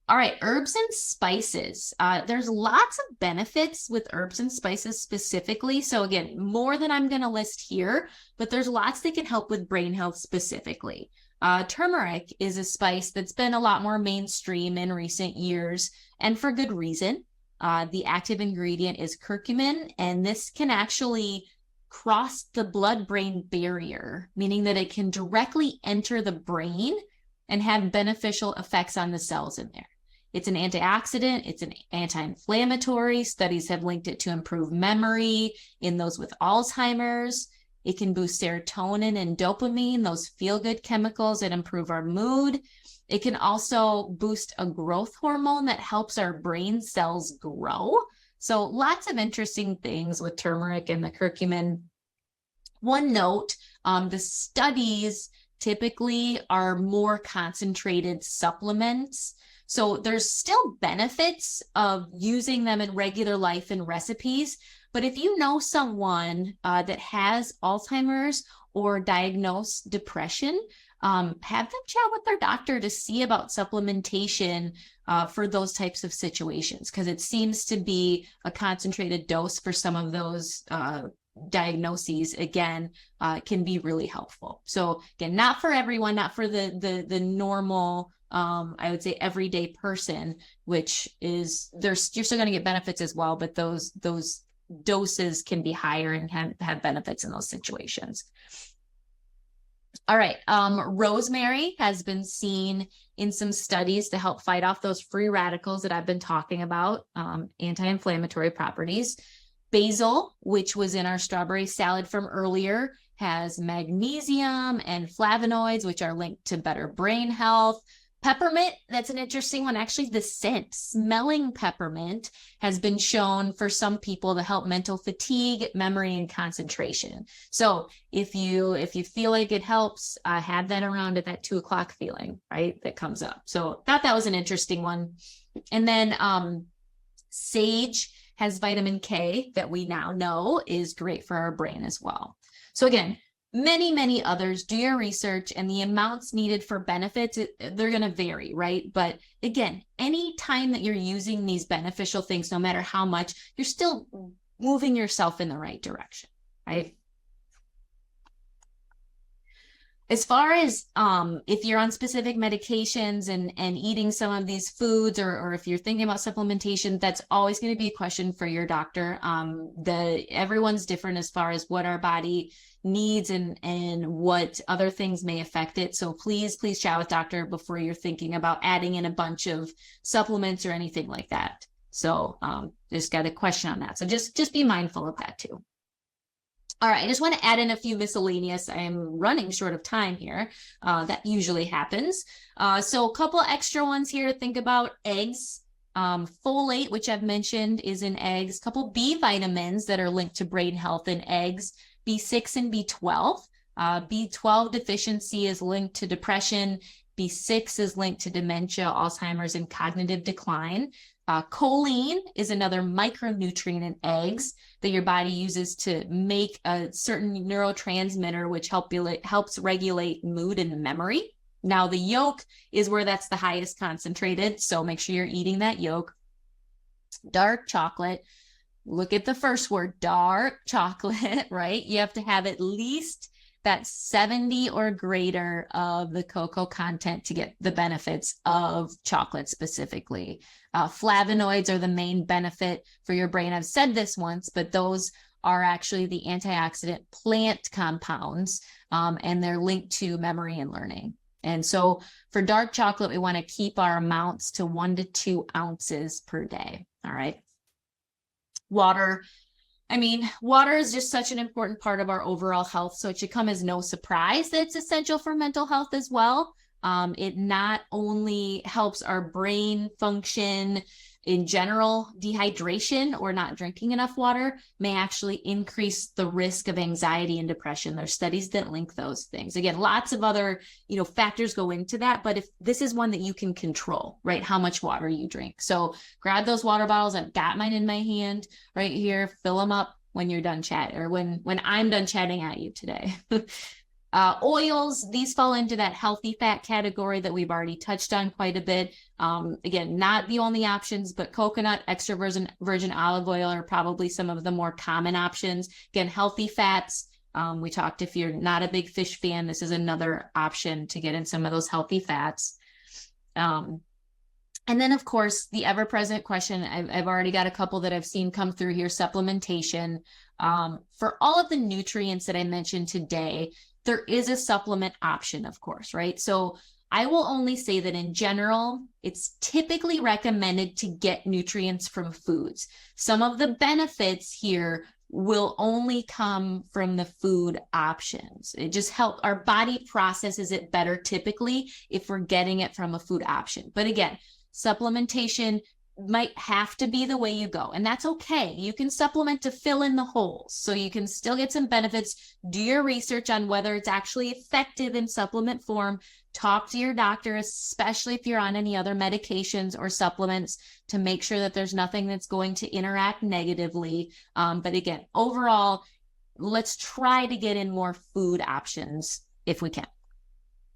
All right, herbs and spices. There's lots of benefits with herbs and spices specifically. So again, more than I'm going to list here, but there's lots that can help with brain health specifically. Turmeric is a spice that's been a lot more mainstream in recent years, and for good reason. The active ingredient is curcumin, and this can actually cross the blood-brain barrier, meaning that it can directly enter the brain and have beneficial effects on the cells in there. It's an antioxidant, it's an anti-inflammatory. Studies have linked it to improve memory in those with Alzheimer's. It can boost serotonin and dopamine, those feel-good chemicals that improve our mood. It can also boost a growth hormone that helps our brain cells grow. So lots of interesting things with turmeric and the curcumin. One note, the studies typically are more concentrated supplements. So there's still benefits of using them in regular life and recipes. But if you know someone that has Alzheimer's or diagnosed depression, have them chat with their doctor to see about supplementation for those types of situations, because it seems to be a concentrated dose for some of those diagnoses, again, can be really helpful. So again, not for everyone, not for the normal, I would say everyday person, which is you're still going to get benefits as well, but those doses can be higher and can have benefits in those situations. All right, rosemary has been seen in some studies to help fight off those free radicals that I've been talking about, anti-inflammatory properties. Basil, which was in our strawberry salad from earlier, has magnesium and flavonoids, which are linked to better brain health. Peppermint, that's an interesting one. Actually, the scent, smelling peppermint, has been shown for some people to help mental fatigue, memory, and concentration. So if you feel like it helps, have that around at that 2 o'clock feeling, right, that comes up. So thought that was an interesting one. And then sage has vitamin K that we now know is great for our brain as well. So again, many others. Do your research, and the amounts needed for benefits, they're going to vary, right? But again, any time that you're using these beneficial things, no matter how much, you're still moving yourself in the right direction, right? As far as if you're on specific medications and eating some of these foods, or if you're thinking about supplementation, that's always going to be a question for your doctor. Everyone's different as far as what our body needs and what other things may affect it. So please chat with doctor before you're thinking about adding in a bunch of supplements or anything like that. So just got a question on that. So just be mindful of that too. All right, I just want to add in a few miscellaneous. I'm running short of time here. That usually happens. So a couple extra ones here to think about. Eggs, folate, which I've mentioned, is in eggs. A couple B vitamins that are linked to brain health in eggs, B6 and B12. B12 deficiency is linked to depression. B6 is linked to dementia, Alzheimer's, and cognitive decline. Choline is another micronutrient in eggs that your body uses to make a certain neurotransmitter, which helps regulate mood and memory. Now, the yolk is where that's the highest concentrated, so make sure you're eating that yolk. Dark chocolate. Look at the first word, dark chocolate, right? You have to have at least that 70 or greater of the cocoa content to get the benefits of chocolate specifically. Flavonoids are the main benefit for your brain. I've said this once, but those are actually the antioxidant plant compounds, and they're linked to memory and learning. And so for dark chocolate, we want to keep our amounts to 1 to 2 ounces per day. All right. Water. I mean, water is just such an important part of our overall health, so it should come as no surprise that it's essential for mental health as well. It not only helps our brain function in general, dehydration or not drinking enough water may actually increase the risk of anxiety and depression. There's studies that link those things. Again, lots of other, factors go into that, but if this is one that you can control, right, how much water you drink. So grab those water bottles. I've got mine in my hand right here. Fill them up when you're done chatting, or when I'm done chatting at you today. Oils, these fall into that healthy fat category that we've already touched on quite a bit. Again, not the only options, but coconut, extra virgin olive oil are probably some of the more common options. Again, healthy fats. We talked, if you're not a big fish fan, this is another option to get in some of those healthy fats. And then, of course, the ever-present question, I've already got a couple that I've seen come through here, supplementation. For all of the nutrients that I mentioned today, there is a supplement option, of course, right? So I will only say that in general, it's typically recommended to get nutrients from foods. Some of the benefits here will only come from the food options. It just helps, our body processes it better typically if we're getting it from a food option. But again, supplementation might have to be the way you go, and that's okay. You can supplement to fill in the holes, so you can still get some benefits. Do your research on whether it's actually effective in supplement form. Talk to your doctor, especially if you're on any other medications or supplements, to make sure that there's nothing that's going to interact negatively. But again, overall, let's try to get in more food options if we can.